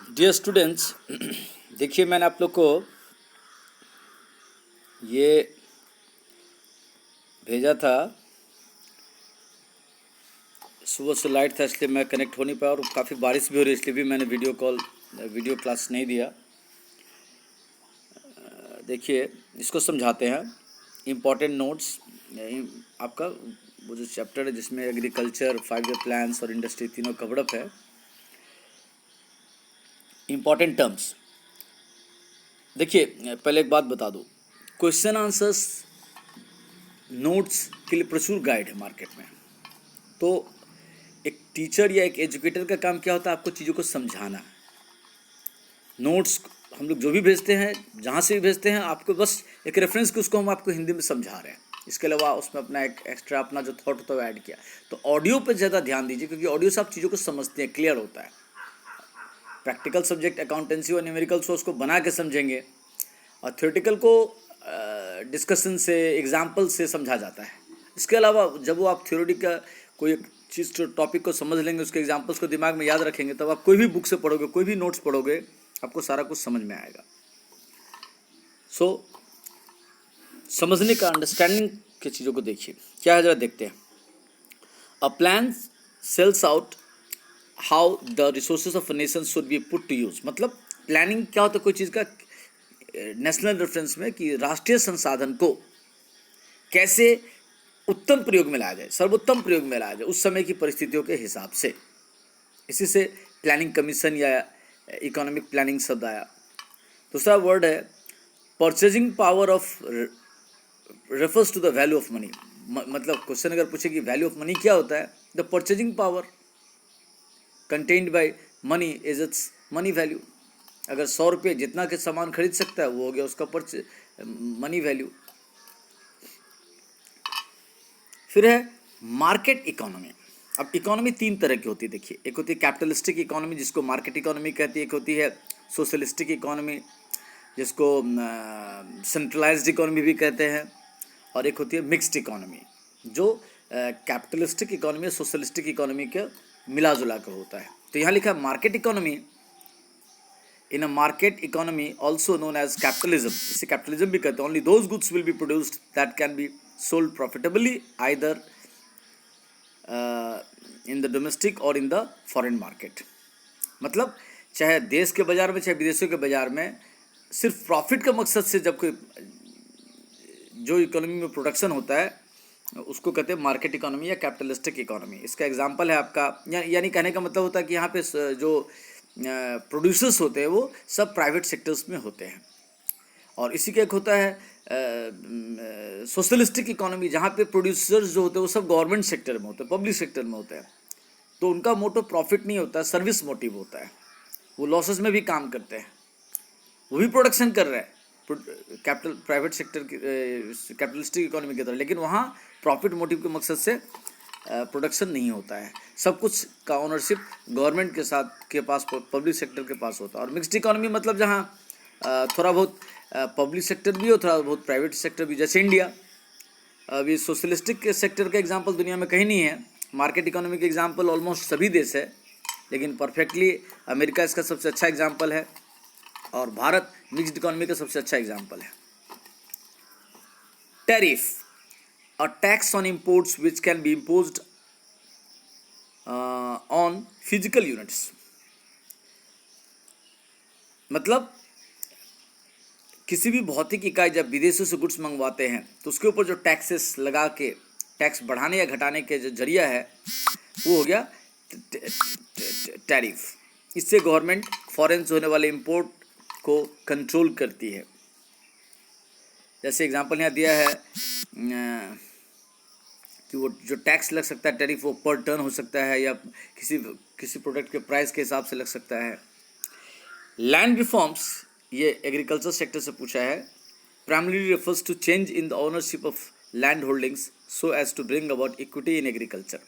Dear students, देखिए मैंने आप लोग को ये भेजा था। सुबह से लाइट था इसलिए मैं कनेक्ट हो नहीं पाया और काफ़ी बारिश भी हो रही है इसलिए भी मैंने वीडियो क्लास नहीं दिया। देखिए इसको समझाते हैं। इम्पॉर्टेंट नोट्स आपका वो जो चैप्टर है जिसमें एग्रीकल्चर, 5 ईयर प्लान्स और इंडस्ट्री तीनों कवर्ड अप है। इम्पॉर्टेंट टर्म्स देखिए, पहले एक बात बता दूँ, क्वेश्चन आंसर्स नोट्स के लिए प्रचुर गाइड है मार्केट में। तो एक टीचर या एक एजुकेटर का काम क्या होता है? आपको चीज़ों को समझाना। नोट्स हम लोग जो भी भेजते हैं, जहाँ से भी भेजते हैं, आपको बस एक रेफरेंस कि उसको हम आपको हिंदी में समझा रहे हैं। इसके अलावा उसमें अपना एक एक्स्ट्रा अपना जो थॉट होता है वो ऐड किया। तो ऑडियो पे ज़्यादा ध्यान दीजिए क्योंकि ऑडियो से आप चीज़ों को समझते हैं, क्लियर होता है। प्रैक्टिकल सब्जेक्ट अकाउंटेंसी और न्यूमेरिकल्स को उसको बना के समझेंगे और थ्योरेटिकल को डिस्कशन से, एग्जाम्पल से समझा जाता है। इसके अलावा जब वो आप थ्योरी का कोई चीज़ टॉपिक को समझ लेंगे, उसके एग्जाम्पल्स को दिमाग में याद रखेंगे, तब आप कोई भी बुक से पढ़ोगे, कोई भी नोट्स पढ़ोगे, आपको सारा कुछ समझ में आएगा। समझने का, अंडरस्टैंडिंग की चीज़ों को देखिए क्या है, जरा देखते हैं। A plan sells out how the resources of a nation should be put to use. मतलब प्लानिंग क्या होता है कोई चीज़ का नेशनल रेफरेंस में, कि राष्ट्रीय संसाधन को कैसे उत्तम प्रयोग में लाया जाए, सर्वोत्तम प्रयोग में लाया जाए उस समय की परिस्थितियों के हिसाब से। इसी से प्लानिंग कमीशन या इकोनॉमिक प्लानिंग शब्द आया। दूसरा वर्ड है purchasing power of, refers to the value of money. मतलब क्वेश्चन अगर पूछे कि वैल्यू ऑफ मनी क्या होता है, the purchasing power contained by money is its money value. अगर 100 रुपये जितना के सामान खरीद सकता है वो हो गया उसका मनी वैल्यू। फिर है मार्केट इकोनॉमी। अब इकोनॉमी 3 तरह की होती है। देखिए, एक होती है कैपिटलिस्टिक इकोनॉमी जिसको मार्केट इकोनॉमी कहती है, एक होती है सोशलिस्टिक इकोनॉमी जिसको सेंट्रलाइज्ड इकोनॉमी भी कहते हैं, और एक होती है मिक्स्ड इकोनॉमी जो कैपिटलिस्टिक इकोनॉमी और सोशलिस्टिक इकोनॉमी के मिला जुला कर होता है। तो यहाँ लिखा है market economy. In a market economy also known as capitalism, इसे कैपिटलिज्म भी कहते हैं, only those goods will be produced that can be sold profitably either in the domestic और इन द फॉरेन मार्केट। मतलब चाहे देश के बाज़ार में चाहे विदेशों के बाज़ार में, सिर्फ प्रॉफिट के मकसद से जब कोई जो इकोनॉमी में प्रोडक्शन होता है उसको कहते हैं मार्केट इकोनॉमी या कैपिटलिस्टिक इकोनॉमी। इसका एग्जांपल है आपका, यानी कहने का मतलब होता है कि यहाँ पे जो प्रोड्यूसर्स होते हैं वो सब प्राइवेट सेक्टर्स में होते हैं। और इसी का एक होता है सोशलिस्टिक इकोनॉमी जहाँ पे प्रोड्यूसर्स जो होते हैं वो सब गवर्नमेंट सेक्टर में होते हैं, पब्लिक सेक्टर में होते हैं। तो उनका मोटो प्रॉफिट नहीं होता है, सर्विस मोटिव होता है। वो लॉसेस में भी काम करते हैं, वो भी प्रोडक्शन कर रहे हैं प्राइवेट सेक्टर की कैपिटलिस्टिक इकोनॉमी की तरह, लेकिन वहाँ प्रॉफिट मोटिव के मकसद से प्रोडक्शन नहीं होता है। सब कुछ का ओनरशिप गवर्नमेंट के साथ के पास, पब्लिक सेक्टर के पास होता है। और मिक्स्ड इकोनॉमी मतलब जहाँ थोड़ा बहुत पब्लिक सेक्टर भी हो, थोड़ा बहुत प्राइवेट सेक्टर भी, जैसे इंडिया। अभी सोशलिस्टिक सेक्टर का एग्जांपल दुनिया में कहीं नहीं है। मार्केट इकोनॉमी के एग्जांपल ऑलमोस्ट सभी देश है, लेकिन परफेक्टली अमेरिका इसका सबसे अच्छा एग्जांपल है और भारत मिक्स्ड इकोनॉमी का सबसे अच्छा एग्जांपल है। Tariff, a tax on imports which can be imposed on physical units। मतलब किसी भी भौतिक इकाई जब विदेशों से गुड्स मंगवाते हैं तो उसके ऊपर जो टैक्सेस लगा के, टैक्स बढ़ाने या घटाने के जो जरिया है वो हो गया टैरिफ। इससे गवर्नमेंट फॉरेन से होने वाले इंपोर्ट को कंट्रोल करती है। जैसे एग्जांपल यहाँ दिया है कि वो जो टैक्स लग सकता है टैरिफ, वो पर टन हो सकता है या किसी प्रोडक्ट के प्राइस के हिसाब से लग सकता है। लैंड रिफॉर्म्स, ये एग्रीकल्चर सेक्टर से पूछा है, primary refers to change in the ownership of land holdings so as to bring about equity in agriculture.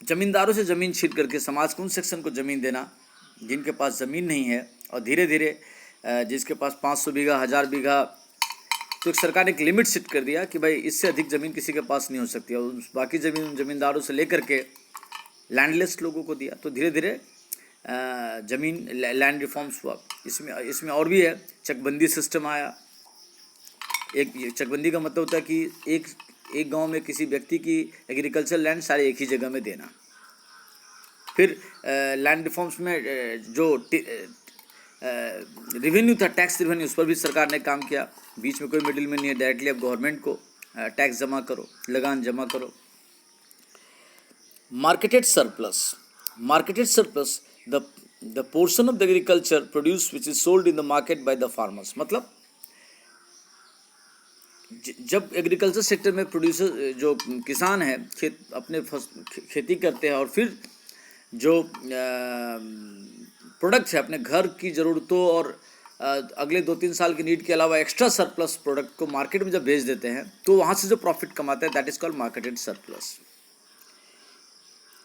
जमींदारों से ज़मीन छीन करके समाज को उन सेक्शन को ज़मीन देना जिनके पास ज़मीन नहीं है, और धीरे धीरे जिसके पास 500 बीघा, 1000 बीघा, तो एक सरकार ने एक लिमिट सेट कर दिया कि भाई इससे अधिक ज़मीन किसी के पास नहीं हो सकती, और बाकी ज़मीन जमींदारों से लेकर के लैंडलेस लोगों को दिया। तो धीरे धीरे ज़मीन लैंड रिफॉर्म्स हुआ। इसमें और भी है, चकबंदी सिस्टम आया। एक चकबंदी का मतलब होता है कि एक गांव में किसी व्यक्ति की एग्रीकल्चर लैंड सारे एक ही जगह में देना। फिर लैंड रिफॉर्म्स में जो रेवेन्यू था, टैक्स रेवेन्यू, उस पर भी सरकार ने काम किया। बीच में कोई मिडिल में नहीं है, डायरेक्टली अब गवर्नमेंट को टैक्स जमा करो, लगान जमा करो। Marketed surplus the portion of the agriculture produce which is sold in the market by the farmers. मतलब जब एग्रीकल्चर सेक्टर में प्रोड्यूसर जो किसान है अपने खेती करते हैं और फिर जो प्रोडक्ट्स है अपने घर की ज़रूरतों और अगले 2-3 साल की नीड के अलावा एक्स्ट्रा सरप्लस प्रोडक्ट को मार्केट में जब बेच देते हैं तो वहाँ से जो प्रॉफिट कमाते हैं that is called marketed surplus.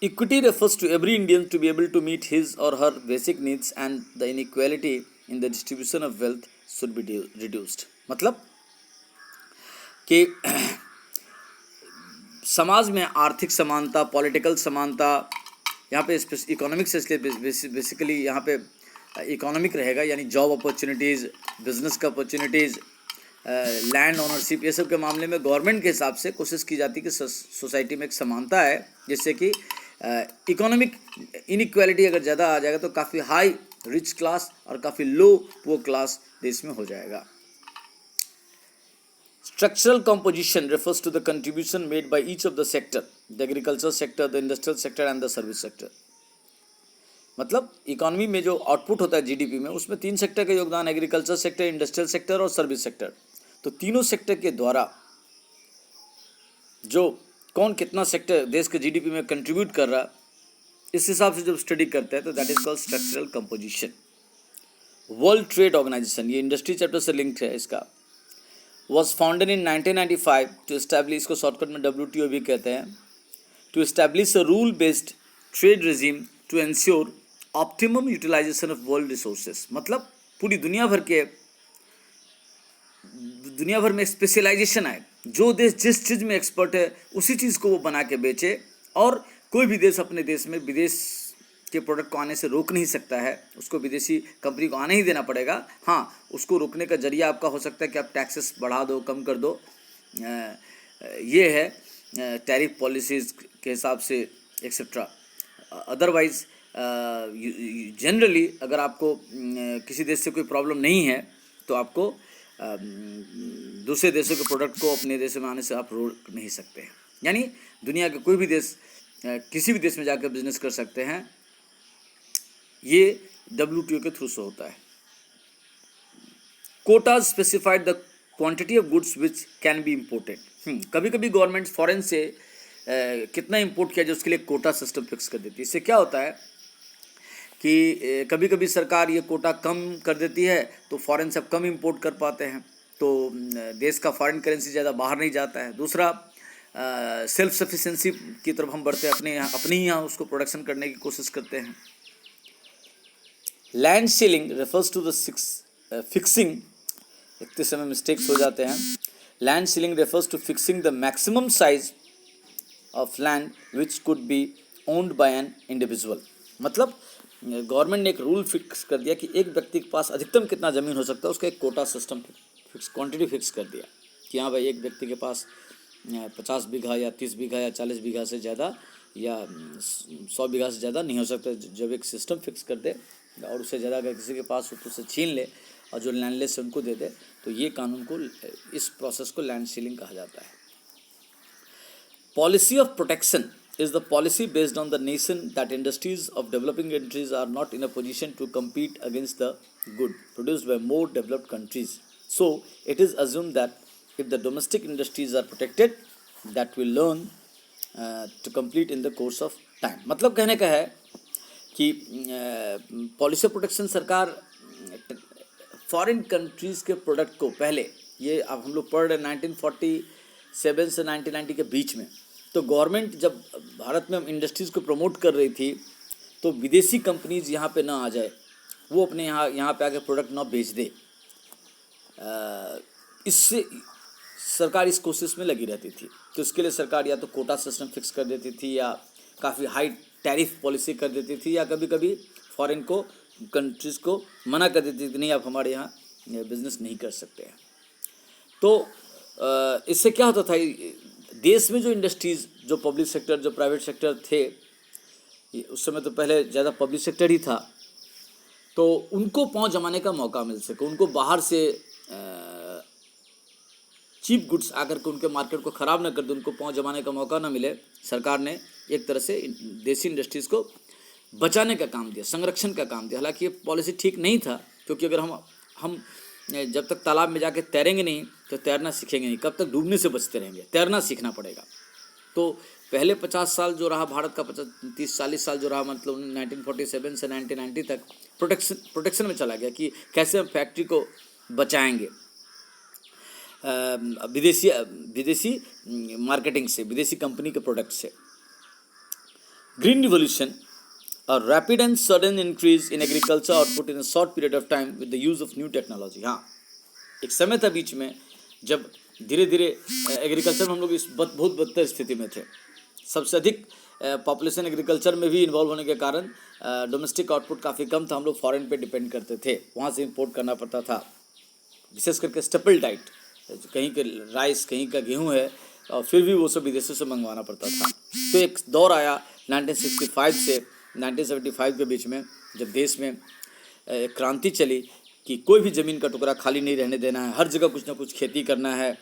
Equity refers to every Indian to be able to meet his or her basic needs and the inequality in the distribution of wealth should be reduced. मतलब कि समाज में आर्थिक समानता, political समानता, यहाँ पे economics, इसलिए बेसिकली यहाँ पे इकोनॉमिक रहेगा, यानी जॉब अपॉर्चुनिटीज़, बिजनेस का अपॉर्चुनिटीज़, लैंड ओनरशिप, ये सब के मामले में गवर्नमेंट के हिसाब से कोशिश की जाती है कि सोसाइटी में एक समानता है, जिससे कि इकोनॉमिक इनइक्वालिटी अगर ज़्यादा आ जाएगा तो काफ़ी हाई रिच क्लास और काफ़ी लो पुअर क्लास देश में हो जाएगा। Structural composition refers to the contribution made by each of the sector, the agriculture sector, the industrial sector and the service sector। मतलब इकोनॉमी में जो आउटपुट होता है जीडीपी में, उसमें 3 सेक्टर का योगदान, एग्रीकल्चर सेक्टर, इंडस्ट्रियल सेक्टर और सर्विस सेक्टर। तो तीनों सेक्टर के द्वारा जो कौन कितना सेक्टर देश के जीडीपी में कंट्रीब्यूट कर रहा, इस हिसाब से जब स्टडी करते हैं तो that is called structural composition. World trade organization, ये इंडस्ट्री चैप्टर से लिंक्ड है, इसका was founded in 1995 to establish, इसको शॉर्टकट में WTO भी कहते हैं, to establish a rule based trade regime to ensure optimum utilization of world resources। मतलब पूरी दुनिया भर में स्पेशलाइजेशन है, जो देश जिस चीज़ में एक्सपर्ट है उसी चीज़ को वो बना के बेचे, और कोई भी देश अपने देश में विदेश के प्रोडक्ट को आने से रोक नहीं सकता है, उसको विदेशी कंपनी को आने ही देना पड़ेगा। हाँ, उसको रोकने का जरिया आपका हो सकता है कि आप टैक्सेस बढ़ा दो, कम कर दो, ये है टैरिफ पॉलिसीज़ के हिसाब से एक्सेट्रा। अदरवाइज जनरली अगर आपको किसी देश से कोई प्रॉब्लम नहीं है तो आपको दूसरे देशों के प्रोडक्ट को अपने देश में आने से आप रोक नहीं सकते हैं। यानी दुनिया के कोई भी देश किसी भी देश में जाकर बिजनेस कर सकते हैं, ये WTO के थ्रू से होता है। Kota's specified the quantity of goods which can be imported. कभी कभी गवर्नमेंट फॉरेन से कितना इंपोर्ट किया जाए उसके लिए कोटा सिस्टम फिक्स कर देती है। इससे क्या होता है कि कभी कभी सरकार ये कोटा कम कर देती है तो फॉरेन से अब कम इंपोर्ट कर पाते हैं, तो देश का फॉरेन करेंसी ज़्यादा बाहर नहीं जाता है। दूसरा, सेल्फ सफिशेंसी की तरफ हम बढ़ते हैं, अपने ही यहाँ उसको प्रोडक्शन करने की कोशिश करते हैं। Land ceiling refers to the fixing, इतने समय मिस्टेक्स हो जाते हैं। Land ceiling refers to fixing the maximum size of land which could be owned by an individual. मतलब गवर्नमेंट ने एक रूल फिक्स कर दिया कि एक व्यक्ति के पास अधिकतम कितना ज़मीन हो सकता है, उसका एक quota system fix, quantity fix कर दिया कि हाँ भाई, एक व्यक्ति के पास 50 बीघा या 30 बीघा या 40 बीघा से ज़्यादा या 100 बीघा से ज़्यादा नहीं हो सकता। जब एक सिस्टम फिक्स कर दे और उससे ज़्यादा अगर किसी के पास हो तो उसे छीन ले और जो लैंडलेस है उनको दे दे, तो ये कानून को, इस प्रोसेस को लैंड सीलिंग कहा जाता है। Policy of protection is the policy based on the nation that industries of developing countries are not in a position to compete against the good produced by more developed countries. So it is assumed that if the domestic industries are protected, that will learn to complete in the course of time। मतलब कहने का है कि policy of protection सरकार foreign countries के product को पहले, ये अब हम लोग पढ़ रहे 1947 से 1990 के बीच में, तो गवर्नमेंट जब भारत में इंडस्ट्रीज़ को प्रमोट कर रही थी तो विदेशी कंपनीज़ यहाँ पे ना आ जाए, वो अपने यहाँ पे आके प्रोडक्ट ना बेच दे, इससे सरकार इस कोशिश में लगी रहती थी। तो इसके लिए सरकार या तो कोटा सिस्टम फिक्स कर देती थी, या काफ़ी हाई टैरिफ पॉलिसी कर देती थी, या कभी कभी फॉरेन को कंट्रीज़ को मना कर देती थी कि नहीं आप हमारे यहाँ बिजनेस नहीं कर सकते हैं। तो इससे क्या होता था, देश में जो इंडस्ट्रीज़, जो पब्लिक सेक्टर, जो प्राइवेट सेक्टर थे, उस समय तो पहले ज़्यादा पब्लिक सेक्टर ही था, तो उनको पाँव जमाने का मौका मिल सके, उनको बाहर से चीप गुड्स आकर के उनके मार्केट को ख़राब न कर दे, उनको पाँव जमाने का मौका न मिले। सरकार ने एक तरह से देसी इंडस्ट्रीज़ को बचाने का काम दिया, संरक्षण का काम दिया। हालांकि ये पॉलिसी ठीक नहीं था, क्योंकि अगर हम जब तक तालाब में जाके तैरेंगे नहीं तो तैरना सीखेंगे नहीं, कब तक डूबने से बचते रहेंगे, तैरना सीखना पड़ेगा। तो पहले 50 साल जो रहा भारत का, 30-40 साल जो रहा, मतलब 1947 से 1990 तक प्रोटेक्शन में चला गया कि कैसे हम फैक्ट्री को बचाएंगे विदेशी मार्केटिंग से, विदेशी कंपनी के प्रोडक्ट से। ग्रीन रिवॉल्यूशन और rapid and sudden increase in agriculture output in a short period of time with the use of new technology. हाँ, एक समय था बीच में जब धीरे धीरे एग्रीकल्चर में हम लोग बहुत बदतर स्थिति में थे। सबसे अधिक पॉपुलेशन एग्रीकल्चर में भी इन्वॉल्व होने के कारण डोमेस्टिक आउटपुट काफ़ी कम था, हम लोग फॉरेन पे डिपेंड करते थे, वहाँ से इंपोर्ट करना पड़ता था। विशेष करके स्टेपल डाइट, कहीं के राइस, कहीं का गेहूँ है, और फिर भी वो सब विदेशों से मंगवाना पड़ता था। तो एक दौर आया 1965 से 1975 के बीच में, जब देश में एक क्रांति चली कि कोई भी ज़मीन का टुकड़ा खाली नहीं रहने देना है, हर जगह कुछ ना कुछ खेती करना है।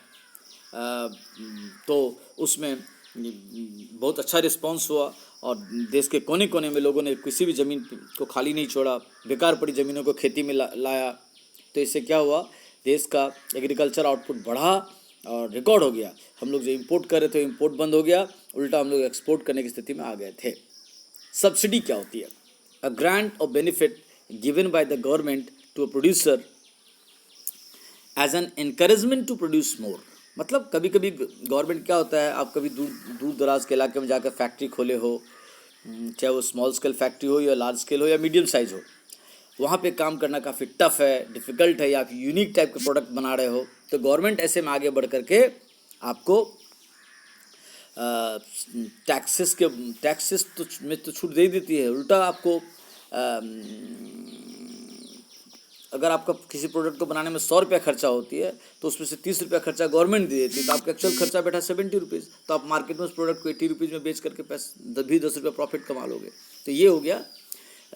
तो उसमें बहुत अच्छा रिस्पांस हुआ और देश के कोने कोने में लोगों ने किसी भी ज़मीन को खाली नहीं छोड़ा, बेकार पड़ी ज़मीनों को खेती में लाया। तो इससे क्या हुआ, देश का एग्रीकल्चर आउटपुट बढ़ा और रिकॉर्ड हो गया। हम लोग जो इंपोर्ट कर रहे थे, इंपोर्ट बंद हो गया, उल्टा हम लोग एक्सपोर्ट करने की स्थिति में आ गए थे। सब्सिडी क्या होती है? अ ग्रांट और benefit given by the government to a producer as an encouragement to produce more. मतलब कभी कभी गवर्नमेंट क्या होता है, आप कभी दूर दराज के इलाके में जाकर फैक्ट्री खोले हो, चाहे वो स्मॉल स्केल फैक्ट्री हो या लार्ज स्केल हो या मीडियम साइज हो, वहाँ पे काम करना काफ़ी टफ है, डिफ़िकल्ट है, या आप यूनिक टाइप के प्रोडक्ट बना रहे हो, तो गवर्नमेंट ऐसे में आगे बढ़ करके आपको टैक्सेस में तो छूट दे देती है, उल्टा आपको अगर आपका किसी प्रोडक्ट को बनाने में 100 रुपया खर्चा होती है तो उसमें से 30 रुपया खर्चा गवर्नमेंट दे देती है, तो आपका एक्चुअल खर्चा बैठा 70 रुपीज़, तो आप मार्केट में उस प्रोडक्ट को 80 रुपीज़ में बेच करके 10 रुपया प्रॉफिट कमा लोगे। तो ये हो गया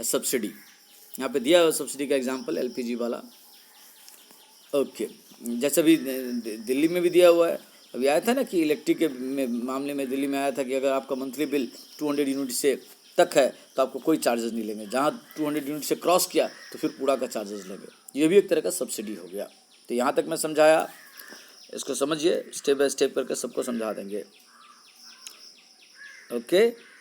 सब्सिडी। यहाँ पे दिया हुआ सब्सिडी का एग्जांपल एलपीजी वाला। ओके, जैसे अभी दिल्ली में भी दिया हुआ है, अभी आया था ना कि इलेक्ट्रिक के मामले में दिल्ली में आया था कि अगर आपका मंथली बिल 200 यूनिट से तक है तो आपको कोई चार्जेस नहीं लेंगे, जहाँ 200 यूनिट से क्रॉस किया तो फिर पूरा का चार्जेस लेंगे। ये भी एक तरह का सब्सिडी हो गया। तो यहाँ तक मैं समझाया, इसको समझिए, स्टेप बाय स्टेप करके सबको समझा देंगे। ओके।